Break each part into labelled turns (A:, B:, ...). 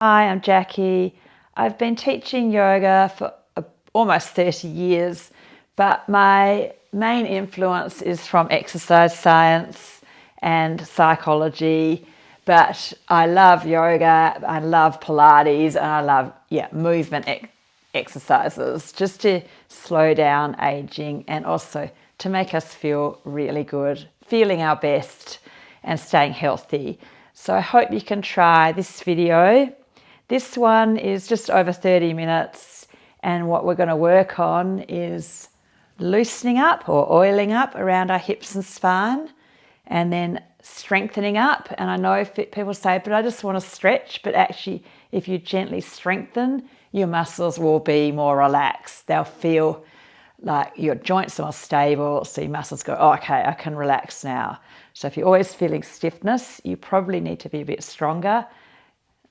A: Hi, I'm Jackie. I've been teaching yoga for almost 30 years, but my main influence is from exercise science and psychology. But I love yoga, I love Pilates, and I love movement exercises just to slow down aging and also to make us feel really good, feeling our best and staying healthy. So I hope you can try this video. This one is just over 30 minutes, and what we're going to work on is loosening up or oiling up around our hips and spine, and then strengthening up. And I know people say, but I just want to stretch, but actually if you gently strengthen, your muscles will be more relaxed. They'll feel like your joints are more stable, so your muscles go, oh, okay, I can relax now. So if you're always feeling stiffness, you probably need to be a bit stronger,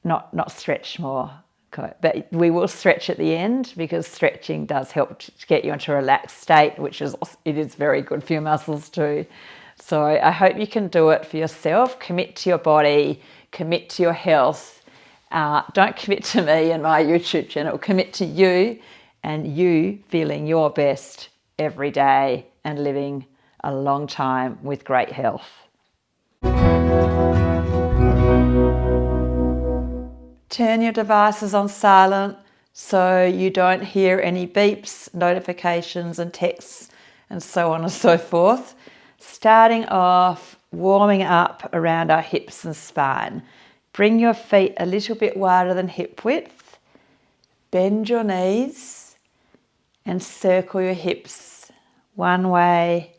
A: not stretch more. But we will stretch at the end, because stretching does help to get you into a relaxed state, which is very good for your muscles too. So I hope you can do it for yourself. Commit to your body, commit to your health. Don't commit to me and my YouTube channel. Commit to you and you feeling your best every day and living a long time with great health. Turn your devices on silent so you don't hear any beeps, notifications and texts and so on and so forth. Starting off, warming up around our hips and spine. Bring your feet a little bit wider than hip width. Bend your knees and circle your hips one way.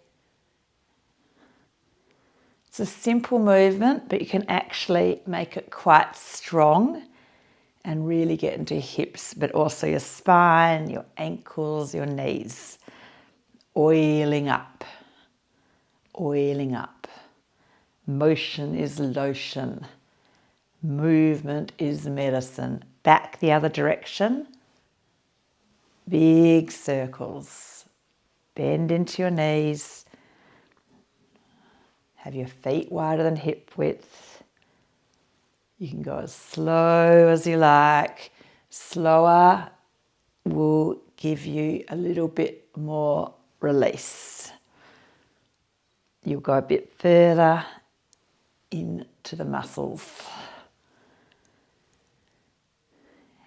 A: It's a simple movement, but you can actually make it quite strong and really get into your hips, but also your spine, your ankles, your knees. Oiling up, oiling up. Motion is lotion. Movement is medicine. Back the other direction. Big circles. Bend into your knees. Have your feet wider than hip width. You can go as slow as you like. Slower will give you a little bit more release. You'll go a bit further into the muscles.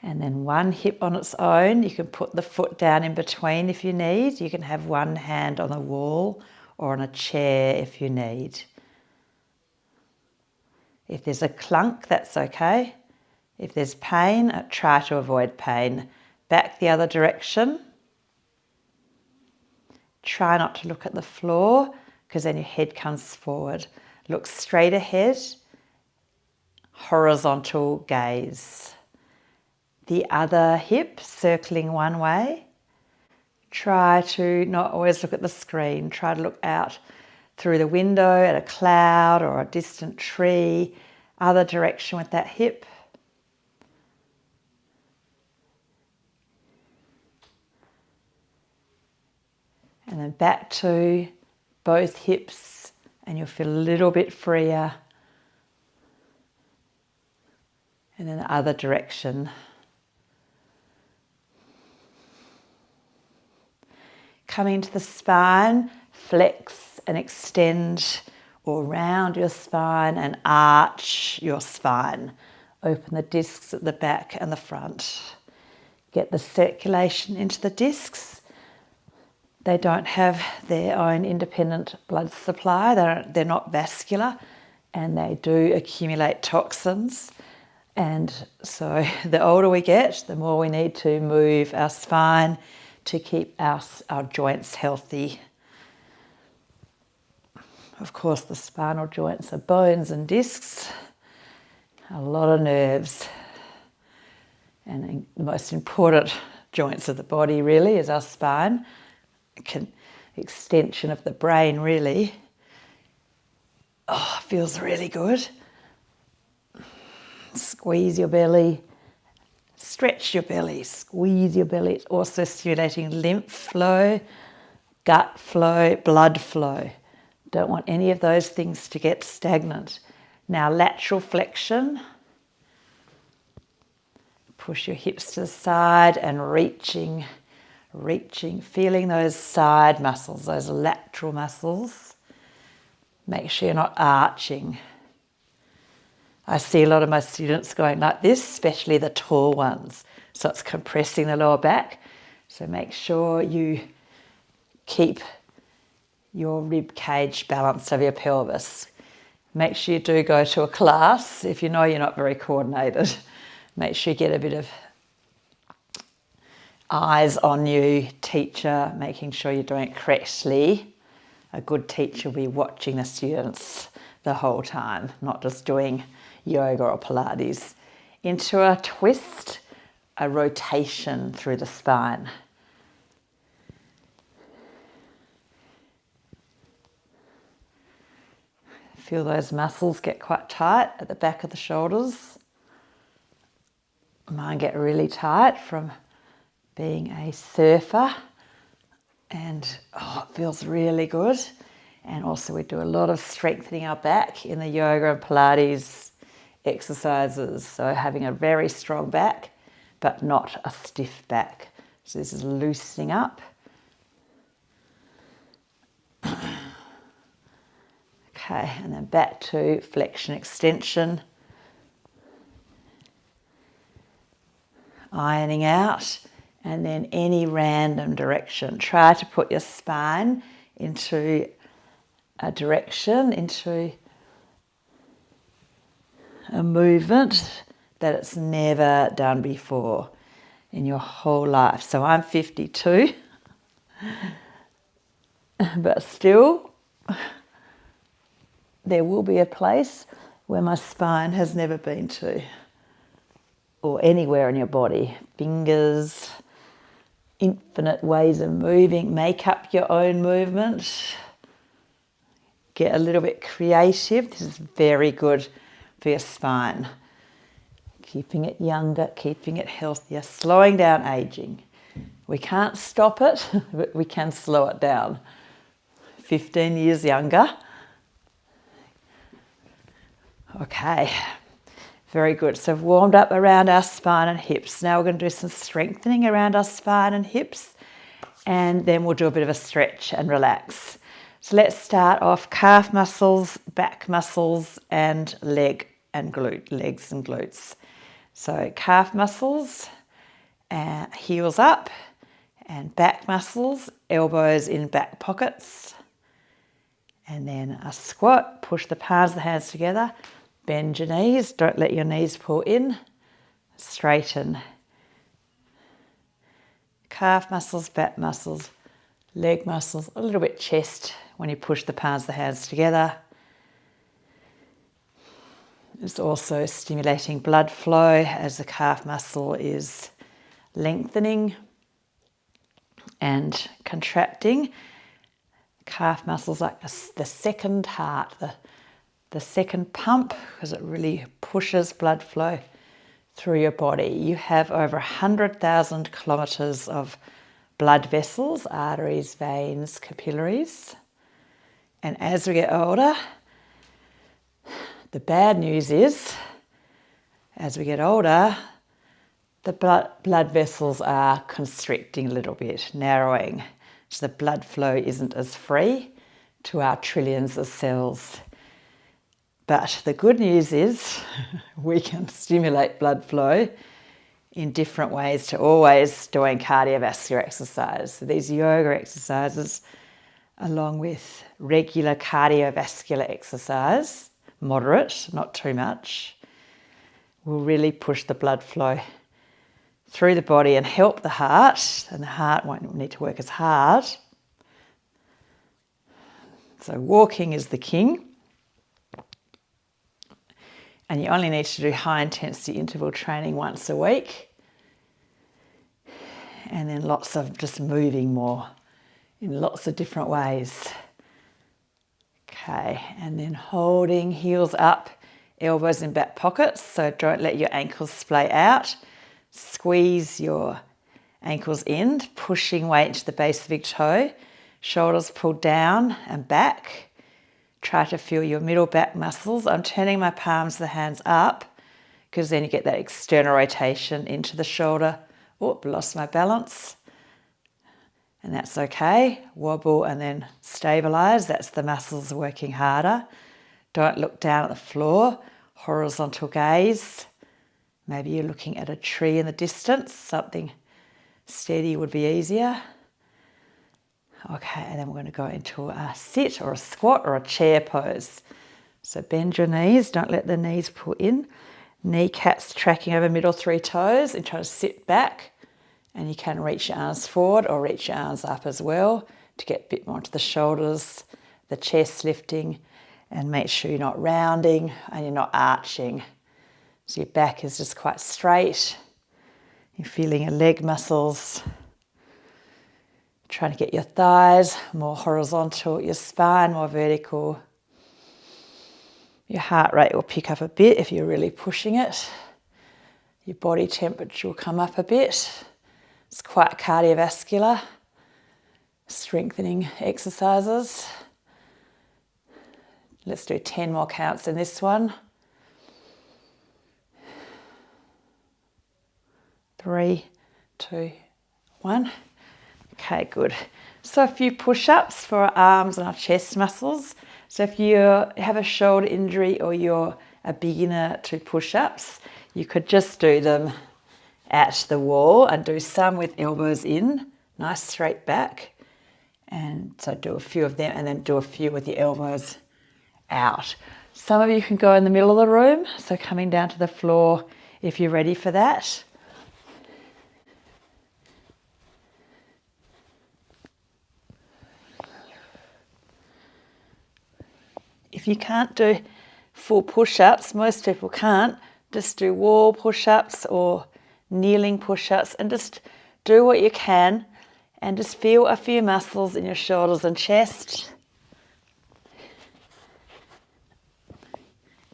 A: And then one hip on its own. You can put the foot down in between if you need. You can have one hand on the wall or on a chair if you need. If there's a clunk, that's okay. If there's pain, try to avoid pain. Back the other direction. Try not to look at the floor, because then your head comes forward. Look straight ahead. Horizontal gaze. The other hip circling one way. Try to not always look at the screen. Try to look out through the window at a cloud or a distant tree. Other direction with that hip. And then back to both hips, and you'll feel a little bit freer. And then the other direction. Coming to the spine, flex and extend or round your spine and arch your spine. Open the discs at the back and the front. Get the circulation into the discs. They don't have their own independent blood supply. They're not vascular, and they do accumulate toxins. And so the older we get, the more we need to move our spine to keep our joints healthy. Of course, the spinal joints are bones and discs, a lot of nerves. And the most important joints of the body really is our spine. Extension of the brain really. Oh, feels really good. Squeeze your belly. Stretch your belly, squeeze your belly. It's also stimulating lymph flow, gut flow, blood flow. Don't want any of those things to get stagnant. Now lateral flexion. Push your hips to the side and reaching, feeling those side muscles, those lateral muscles. Make sure you're not arching. I see a lot of my students going like this, especially the tall ones. So it's compressing the lower back. So make sure you keep your rib cage balanced over your pelvis. Make sure you do go to a class if you know you're not very coordinated. Make sure you get a bit of eyes on you, teacher, making sure you're doing it correctly. A good teacher will be watching the students the whole time, not just doing yoga or Pilates. Into a twist, a rotation through the spine. Feel those muscles get quite tight at the back of the shoulders. Mine get really tight from being a surfer, and it feels really good. And also we do a lot of strengthening our back in the yoga and Pilates exercises. So having a very strong back, but not a stiff back. So this is loosening up. Okay, and then back to flexion extension. Ironing out, and then any random direction. Try to put your spine into a direction, into a movement that it's never done before in your whole life. So I'm 52, but still there will be a place where my spine has never been to, or anywhere in your body. Fingers, infinite ways of moving. Make up your own movement. Get a little bit creative. This is very good for your spine. Keeping it younger, keeping it healthier, slowing down aging. We can't stop it, but we can slow it down. 15 years younger. Okay, very good. So we've warmed up around our spine and hips. Now we're going to do some strengthening around our spine and hips, and then we'll do a bit of a stretch and relax. So let's start off calf muscles, back muscles, and legs and glutes. So calf muscles, heels up, and back muscles, elbows in back pockets. And then a squat, push the palms of the hands together, bend your knees, don't let your knees pull in, straighten. Calf muscles, back muscles, leg muscles, a little bit chest when you push the palms of the hands together. It's also stimulating blood flow as the calf muscle is lengthening and contracting. Calf muscles like the second heart, the second pump, because it really pushes blood flow through your body. You have over 100,000 kilometres of blood vessels, arteries, veins, capillaries. And as we get older, the bad news is, as we get older, the blood vessels are constricting a little bit, narrowing. So the blood flow isn't as free to our trillions of cells. But the good news is we can stimulate blood flow in different ways to always doing cardiovascular exercise. So these yoga exercises, along with regular cardiovascular exercise, moderate, not too much, will really push the blood flow through the body and help the heart, and the heart won't need to work as hard. So walking is the king. And you only need to do high intensity interval training once a week. And then lots of just moving more in lots of different ways. Okay, and then holding heels up, elbows in back pockets. So don't let your ankles splay out. Squeeze your ankles in, pushing weight to the base of the big toe. Shoulders pulled down and back. Try to feel your middle back muscles. I'm turning my palms of the hands up, because then you get that external rotation into the shoulder. Oh, lost my balance. And that's okay. Wobble and then stabilize. That's the muscles working harder. Don't look down at the floor. Horizontal gaze. Maybe you're looking at a tree in the distance. Something steady would be easier. Okay, and then we're going to go into a sit or a squat or a chair pose. So bend your knees. Don't let the knees pull in. Kneecaps tracking over middle 3 toes, and try to sit back. And you can reach your arms forward or reach your arms up as well to get a bit more into the shoulders, the chest lifting, and make sure you're not rounding and you're not arching. So your back is just quite straight. You're feeling your leg muscles. Trying to get your thighs more horizontal, your spine more vertical. Your heart rate will pick up a bit if you're really pushing it. Your body temperature will come up a bit. It's quite cardiovascular, strengthening exercises. Let's do 10 more counts in this one. 3, 2, 1. Okay, good. So a few push-ups for our arms and our chest muscles. So if you have a shoulder injury or you're a beginner to push-ups, you could just do them at the wall and do some with elbows in, nice straight back. And so do a few of them and then do a few with your elbows out. Some of you can go in the middle of the room, so coming down to the floor if you're ready for that. If you can't do full push-ups, most people can't, just do wall push-ups or kneeling push-ups, and just do what you can and just feel a few muscles in your shoulders and chest.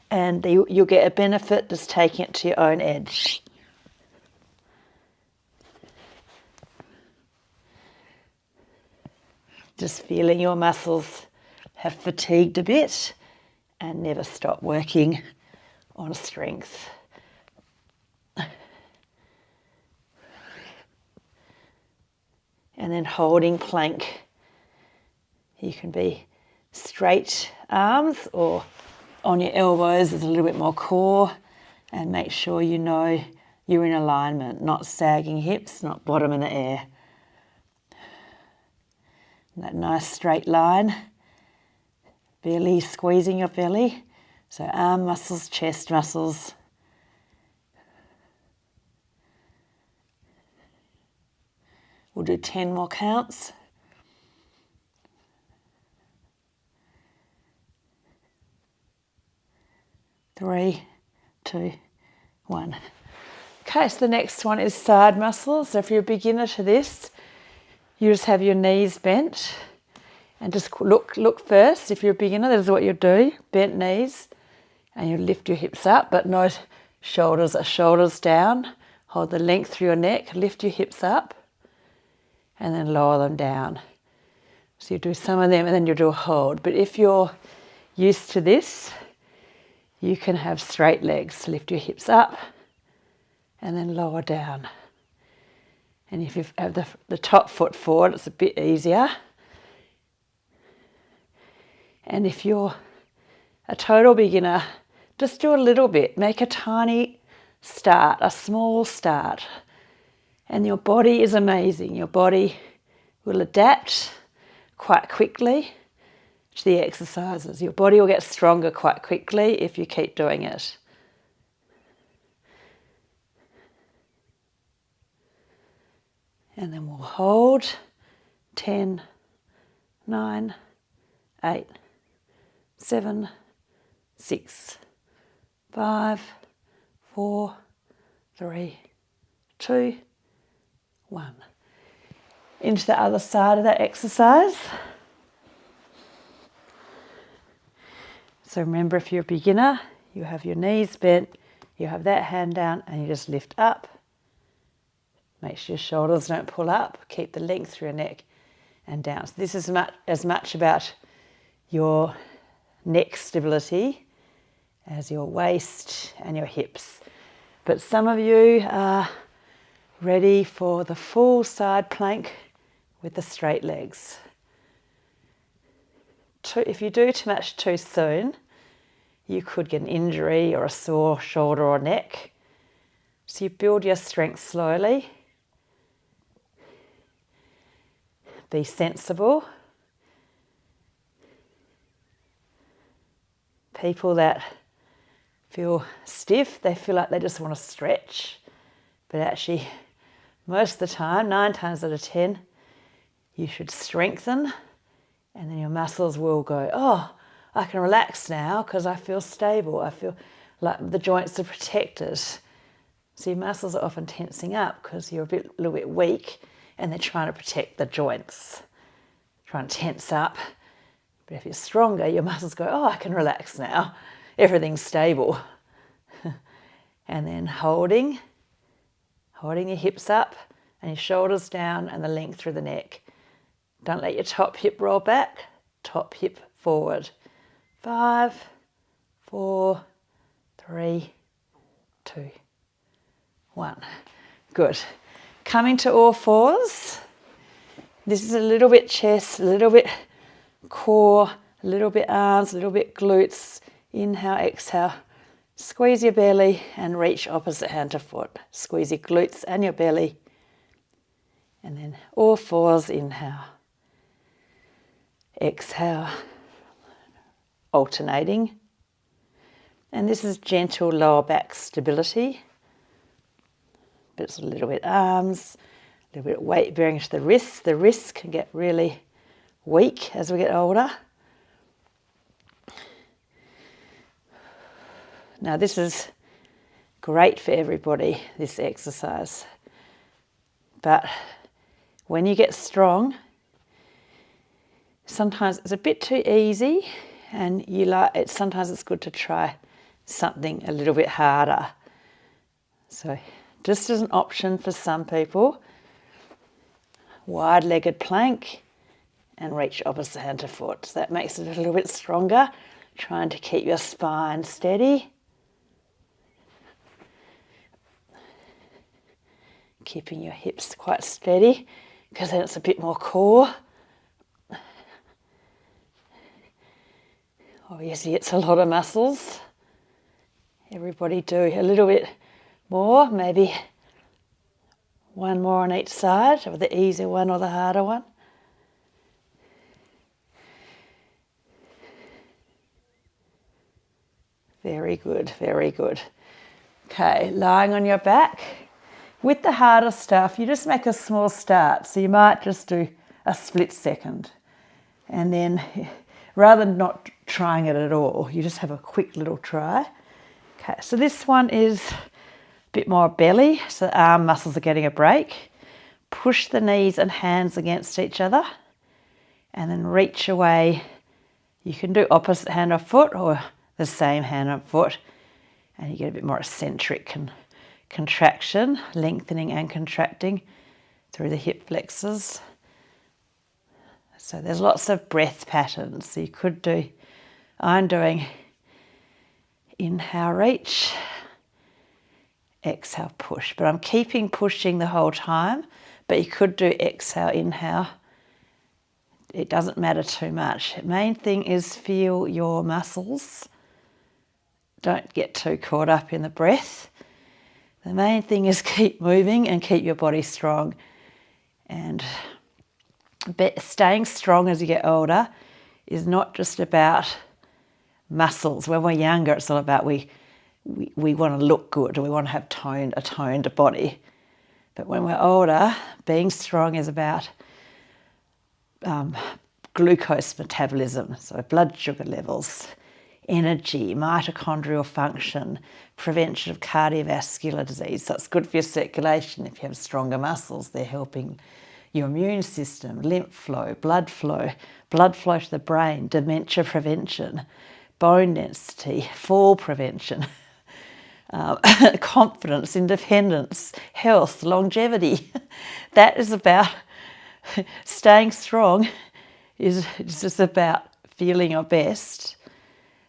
A: And you'll get a benefit just taking it to your own edge. Just feeling your muscles have fatigued a bit and never stop working on strength. And then holding plank. You can be straight arms or on your elbows. There's a little bit more core, and make sure you know you're in alignment, not sagging hips, not bottom in the air. And that nice straight line, belly, squeezing your belly. So arm muscles, chest muscles. We'll do 10 more counts. 3, 2, 1. Okay, so the next one is side muscles. So if you're a beginner to this, you just have your knees bent and just look first. If you're a beginner, this is what you do. Bent knees, and you lift your hips up, but no shoulders are shoulders down. Hold the length through your neck, lift your hips up, and then lower them down. So you do some of them and then you do a hold. But if you're used to this, you can have straight legs. Lift your hips up and then lower down. And if you have the top foot forward, it's a bit easier. And if you're a total beginner, just do a little bit. Make a tiny start, a small start. And your body is amazing. Your body will adapt quite quickly to the exercises. Your body will get stronger quite quickly if you keep doing it. And then we'll hold 10, 9, 8, 7, 6, 5, 4, 3, 2, 1. Into the other side of that exercise. So remember, if you're a beginner, you have your knees bent, you have that hand down, and you just lift up. Make sure your shoulders don't pull up. Keep the length through your neck and down. So this is as much about your neck stability as your waist and your hips. But some of you are ready for the full side plank with the straight legs. If you do too much too soon, you could get an injury or a sore shoulder or neck. So you build your strength slowly. Be sensible. People that feel stiff, they feel like they just want to stretch. But actually, most of the time, 9 times out of 10, you should strengthen, and then your muscles will go, oh, I can relax now because I feel stable. I feel like the joints are protected. So your muscles are often tensing up because you're a little bit weak and they're trying to protect the joints, trying to tense up. But if you're stronger, your muscles go, oh, I can relax now. Everything's stable. And then holding your hips up and your shoulders down and the length through the neck. Don't let your top hip roll back, top hip forward. 5, 4, 3, 2, 1. Good. Coming to all fours. This is a little bit chest, a little bit core, a little bit arms, a little bit glutes. Inhale, exhale. Squeeze your belly and reach opposite hand to foot. Squeeze your glutes and your belly. And then all fours, inhale. Exhale. Alternating. And this is gentle lower back stability. But it's a little bit arms, a little bit of weight bearing to the wrists. The wrists can get really weak as we get older. Now this is great for everybody, this exercise. But when you get strong, sometimes it's a bit too easy, and sometimes it's good to try something a little bit harder. So just as an option for some people, wide-legged plank and reach opposite hand to foot. So that makes it a little bit stronger, trying to keep your spine steady. Keeping your hips quite steady, because then it's a bit more core. Obviously it's a lot of muscles. Everybody do a little bit more, maybe one more on each side, or the easier one or the harder one. Very good, very good. Okay, lying on your back. With the harder stuff, you just make a small start. So you might just do a split second. And then rather than not trying it at all, you just have a quick little try. Okay, so this one is a bit more belly, so the arm muscles are getting a break. Push the knees and hands against each other and then reach away. You can do opposite hand or foot or the same hand or foot, and you get a bit more eccentric contraction, lengthening and contracting through the hip flexors. So there's lots of breath patterns. So you could do, I'm doing inhale, reach, exhale, push. But I'm keeping pushing the whole time, but you could do exhale, inhale. It doesn't matter too much. The main thing is feel your muscles. Don't get too caught up in the breath. The main thing is keep moving and keep your body strong. And staying strong as you get older is not just about muscles. When we're younger, it's all about we want to look good and we want to have a toned body. But when we're older, being strong is about glucose metabolism, so blood sugar levels, energy, mitochondrial function, prevention of cardiovascular disease. So it's good for your circulation. If you have stronger muscles, they're helping your immune system, lymph flow, blood flow to the brain, dementia prevention, bone density, fall prevention, confidence, independence, health, longevity. That is about staying strong. Is just about feeling your best,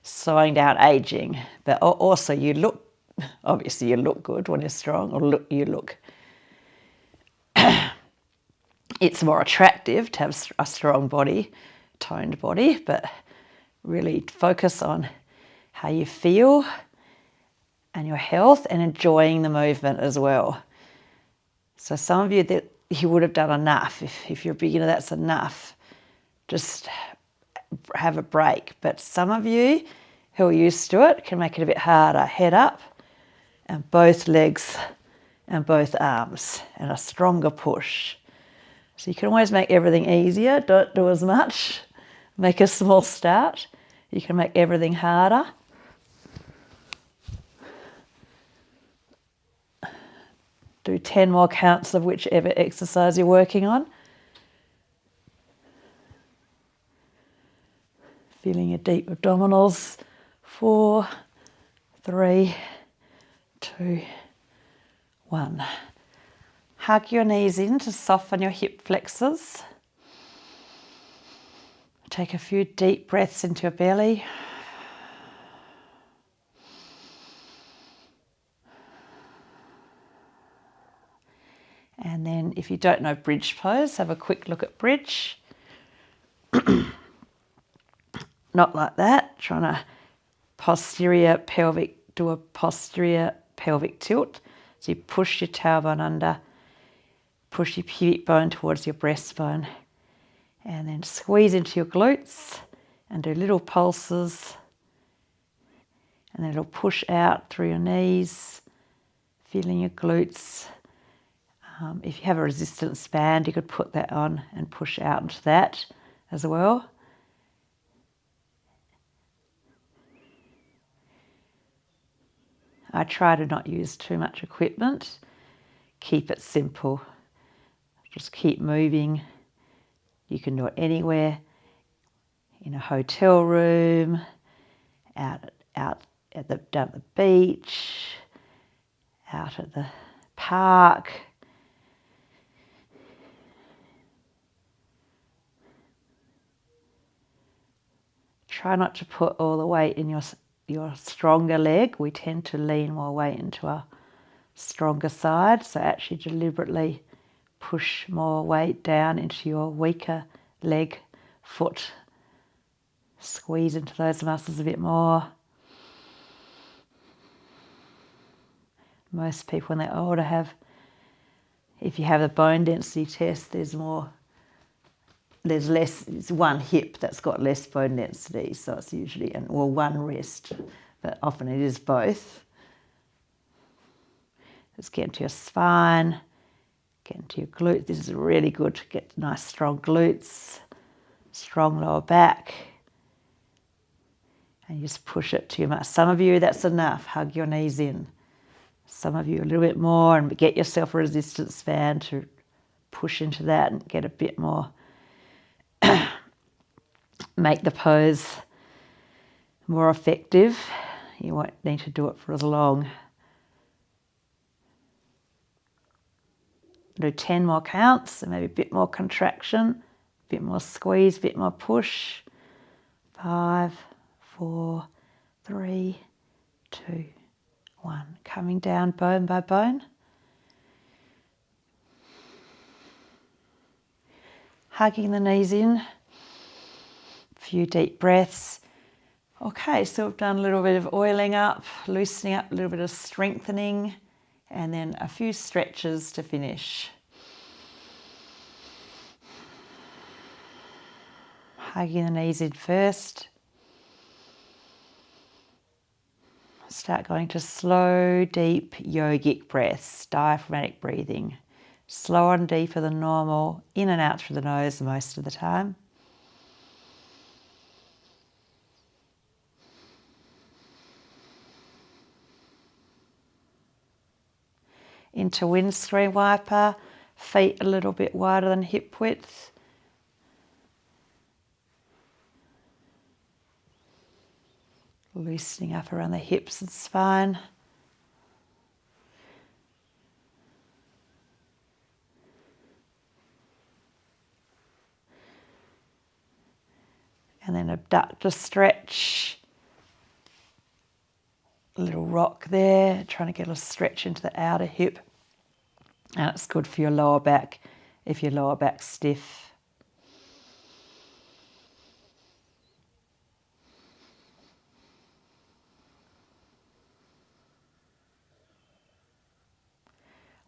A: slowing down aging, but also you look Obviously you look good when you're strong, or it's more attractive to have a strong body, toned body, but really focus on how you feel and your health and enjoying the movement as well. So some of you, that you would have done enough. If you're a beginner, that's enough. Just have a break. But some of you who are used to it can make it a bit harder. Head up and both legs and both arms and a stronger push. So you can always make everything easier. Don't do as much. Make a small start. You can make everything harder. Do 10 more counts of whichever exercise you're working on. Feeling your deep abdominals. 4, 3, 2, 1. Hug your knees in to soften your hip flexors. Take a few deep breaths into your belly. And then if you don't know bridge pose, have a quick look at bridge. Not like that, trying to do a posterior pelvic tilt. So you push your tailbone under, push your pubic bone towards your breastbone, and then squeeze into your glutes and do little pulses. And then it'll push out through your knees, feeling your glutes. If you have a resistance band, you could put that on and push out into that as well. I try to not use too much equipment. Keep it simple. Just keep moving. You can do it anywhere, in a hotel room, down at the beach, out at the park. Try not to put all the weight in your stronger leg. We tend to lean more weight into our stronger side, so actually deliberately push more weight down into your weaker leg, foot. Squeeze into those muscles a bit more. Most people when they're older if you have a bone density test, there's less, it's one hip that's got less bone density, so it's usually, one wrist, but often it is both. Just get into your spine, get into your glutes. This is really good to get nice strong glutes, strong lower back, and you just push it to your mat. Some of you, that's enough. Hug your knees in. Some of you a little bit more, and get yourself a resistance band to push into that and get a bit more. Make the pose more effective. You won't need to do it for as long. Do 10 more counts, and maybe a bit more contraction, a bit more squeeze, a bit more push. 5, 4, 3, 2, 1. Coming down bone by bone. Hugging the knees in. A few deep breaths. Okay, so we've done a little bit of oiling up, loosening up, a little bit of strengthening, and then a few stretches to finish. Hugging the knees in first. Start going to slow, deep yogic breaths, diaphragmatic breathing. Slower and deeper than normal, in and out through the nose most of the time. Into windscreen wiper, feet a little bit wider than hip width. Loosening up around the hips and spine. And then abductor stretch. a little rock there, trying to get a stretch into the outer hip. And it's good for your lower back if your lower back's stiff.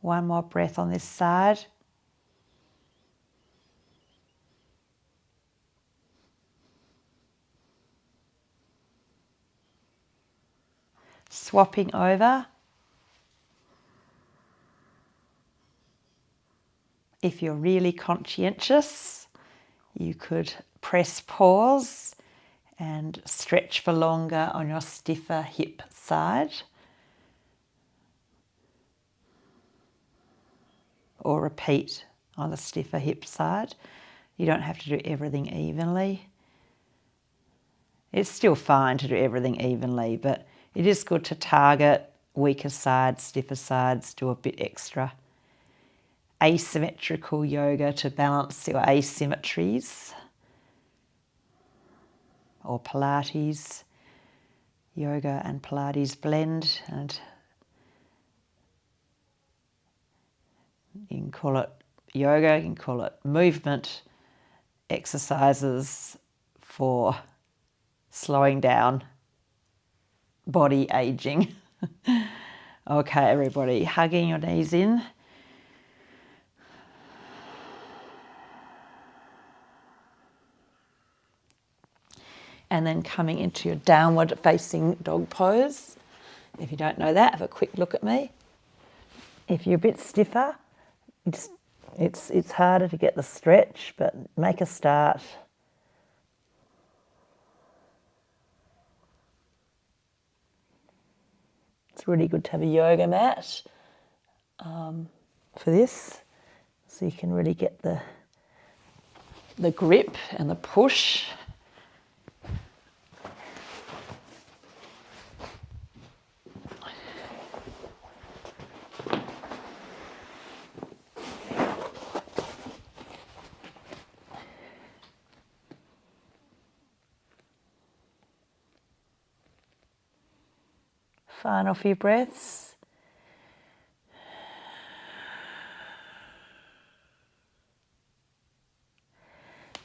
A: One more breath on this side. Swapping over. If you're really conscientious, you could press pause and stretch for longer on your stiffer hip side. Or repeat on the stiffer hip side. You don't have to do everything evenly. It's still fine to do everything evenly, but it is good to target weaker sides, stiffer sides, do a bit extra. Asymmetrical yoga to balance your asymmetries. Or Pilates. Yoga and Pilates blend, and you can call it yoga, you can call it movement exercises for slowing down body aging. Okay, everybody, hugging your knees in. And then coming into your downward facing dog pose. If you don't know that, have a quick look at me. If you're a bit stiffer, it's harder to get the stretch, but make a start. It's really good to have a yoga mat for this, so you can really get the grip and the push. Final few breaths.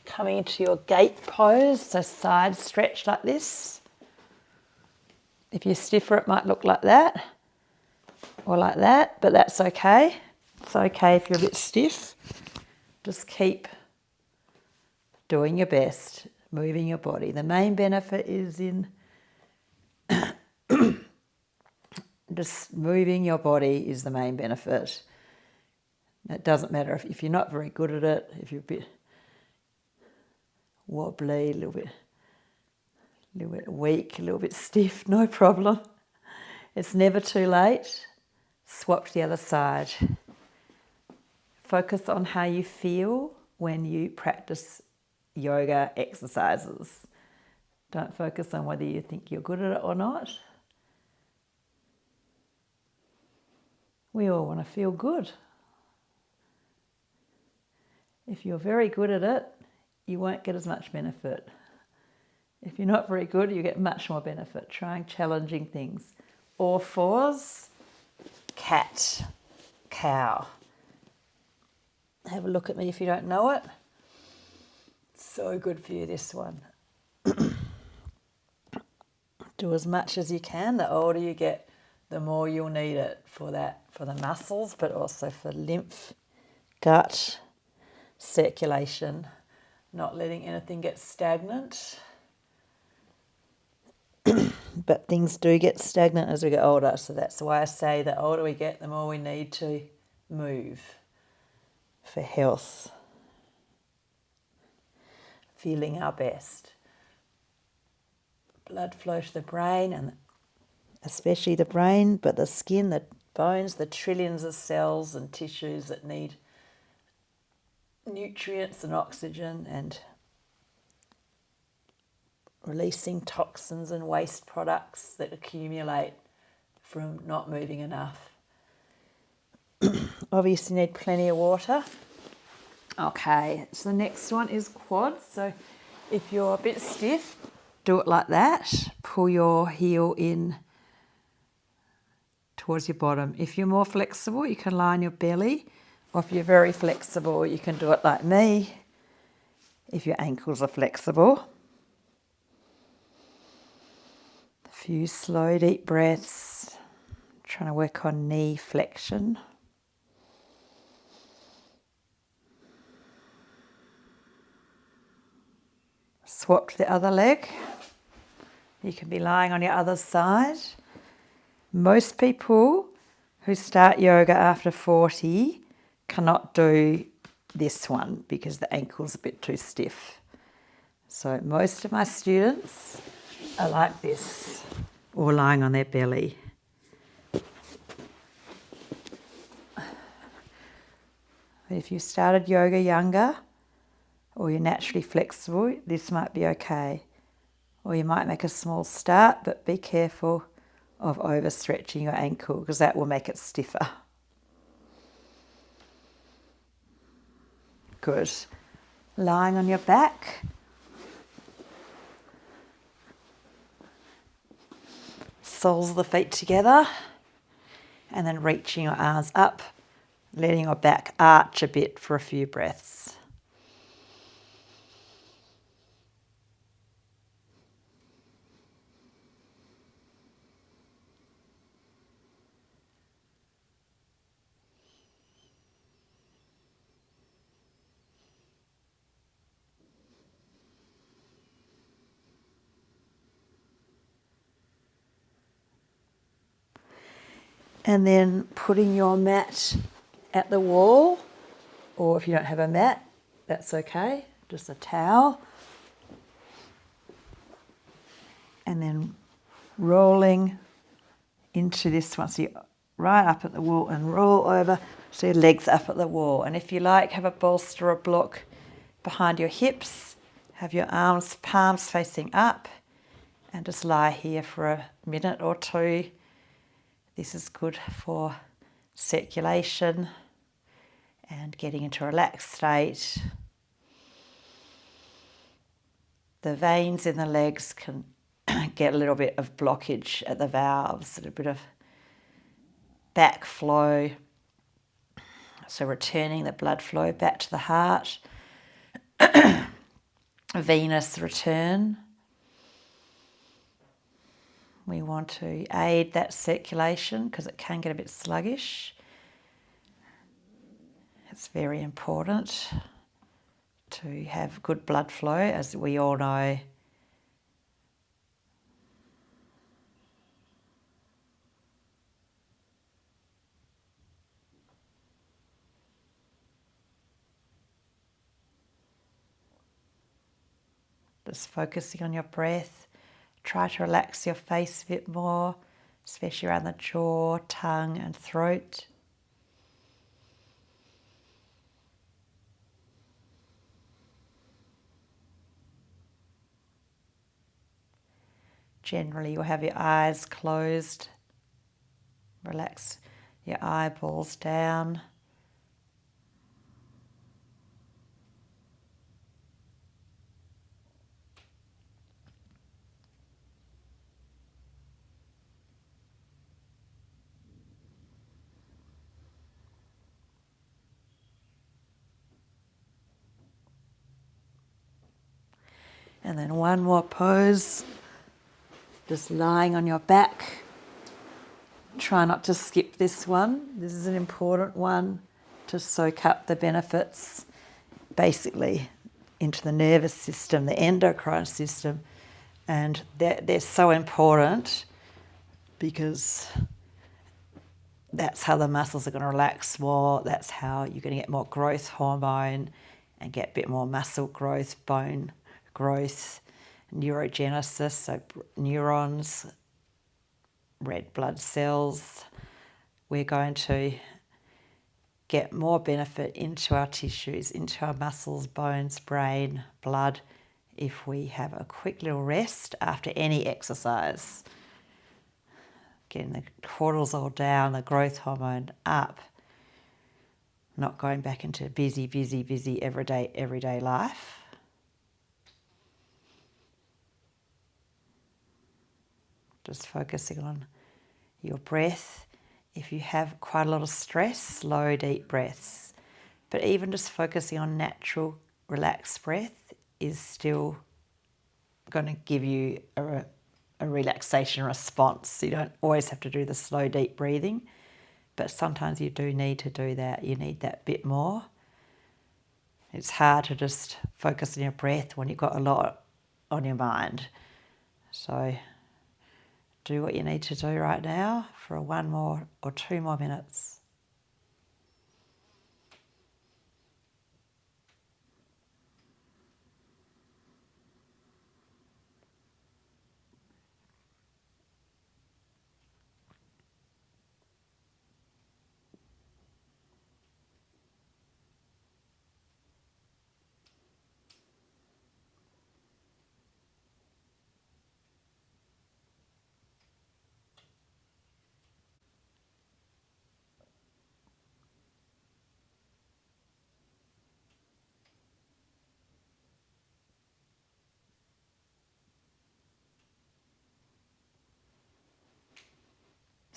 A: Coming into your gate pose, so side stretch like this. If you're stiffer, it might look like that or like that, but that's okay. It's okay if you're a bit stiff. Just keep doing your best, moving your body. The main benefit is in just moving your body is the main benefit. It doesn't matter if you're not very good at it, if you're a bit wobbly, a little bit weak, a little bit stiff, no problem. It's never too late. Swap to the other side. Focus on how you feel when you practice yoga exercises. Don't focus on whether you think you're good at it or not. We all want to feel good. If you're very good at it, you won't get as much benefit. If you're not very good, you get much more benefit. Trying challenging things. All fours, cat, cow. Have a look at me if you don't know it. So good for you, this one. Do as much as you can. The older you get, the more you'll need it for the muscles, but also for lymph, gut, circulation, not letting anything get stagnant. But things do get stagnant as we get older, so that's why I say the older we get, the more we need to move for health, feeling our best. Blood flow to the brain, and especially the brain, but the skin, the bones, the trillions of cells and tissues that need nutrients and oxygen, and releasing toxins and waste products that accumulate from not moving enough. Obviously need plenty of water. Okay, so the next one is quads. So if you're a bit stiff, do it like that. Pull your heel in towards your bottom. If you're more flexible, you can lie on your belly, or if you're very flexible, you can do it like me, if your ankles are flexible. A few slow, deep breaths, trying to work on knee flexion. Swap to the other leg. You can be lying on your other side. Most people who start yoga after 40 cannot do this one because the ankle's a bit too stiff. So most of my students are like this, or lying on their belly. If you started yoga younger, or you're naturally flexible, this might be okay. Or you might make a small start, but be careful of overstretching your ankle because that will make it stiffer. Good. Lying on your back. Soles of the feet together. And then reaching your arms up, letting your back arch a bit for a few breaths. And then putting your mat at the wall, or if you don't have a mat, that's okay, just a towel. And then rolling into this one. So you're right up at the wall and roll over so your legs up at the wall. And if you like, have a bolster or block behind your hips. Have your arms, palms facing up, and just lie here for a minute or two. This is good for circulation and getting into a relaxed state. The veins in the legs can get a little bit of blockage at the valves, a little bit of backflow. So returning the blood flow back to the heart. Venous return. We want to aid that circulation because it can get a bit sluggish. It's very important to have good blood flow, as we all know. Just focusing on your breath. Try to relax your face a bit more, especially around the jaw, tongue and throat. Generally, you'll have your eyes closed. Relax your eyeballs down. And then one more pose, just lying on your back. Try not to skip this one. This is an important one to soak up the benefits, basically, into the nervous system, the endocrine system. And they're so important because that's how the muscles are going to relax more. That's how you're going to get more growth hormone and get a bit more muscle growth, bone growth, neurogenesis, so neurons, red blood cells. We're going to get more benefit into our tissues, into our muscles, bones, brain, blood, if we have a quick little rest after any exercise. Getting the cortisol down, the growth hormone up, not going back into busy everyday life. Just focusing on your breath. If you have quite a lot of stress, slow, deep breaths. But even just focusing on natural, relaxed breath is still going to give you a relaxation response. You don't always have to do the slow, deep breathing, but sometimes you do need to do that. You need that bit more. It's hard to just focus on your breath when you've got a lot on your mind. So do what you need to do right now for 1 more or 2 more minutes.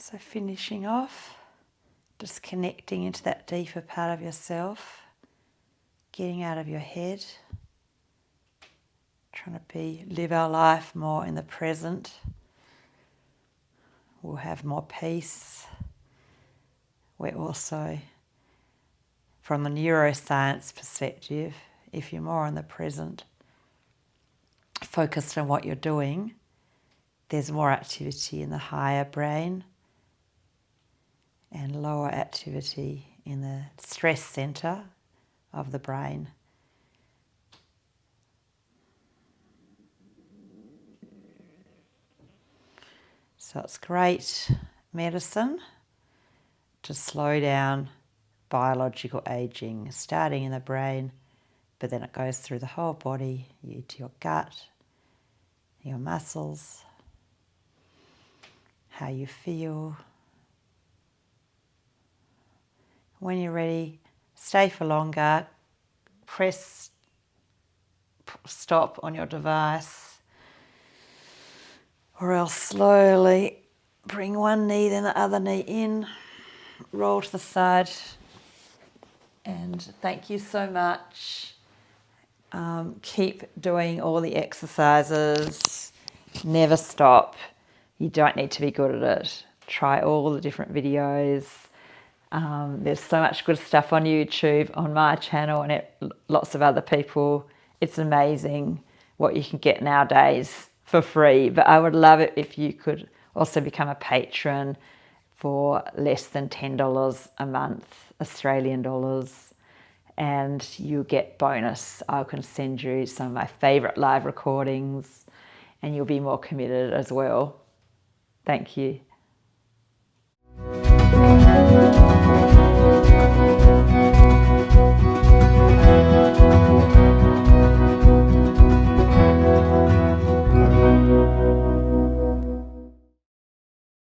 A: So finishing off, just connecting into that deeper part of yourself, getting out of your head, trying to live our life more in the present. We'll have more peace. We're also, from a neuroscience perspective, if you're more in the present, focused on what you're doing, there's more activity in the higher brain and lower activity in the stress center of the brain. So it's great medicine to slow down biological aging, starting in the brain, but then it goes through the whole body, to your gut, your muscles, how you feel. When you're ready, stay for longer, press stop on your device, or else slowly bring one knee, then the other knee in, roll to the side, and thank you so much. Keep doing all the exercises, never stop. You don't need to be good at it. Try all the different videos. There's so much good stuff on YouTube, on my channel, and lots of other people. It's amazing what you can get nowadays for free, but I would love it if you could also become a patron for less than $10 a month, Australian dollars, and you get bonus. I can send you some of my favourite live recordings and you'll be more committed as well. Thank you.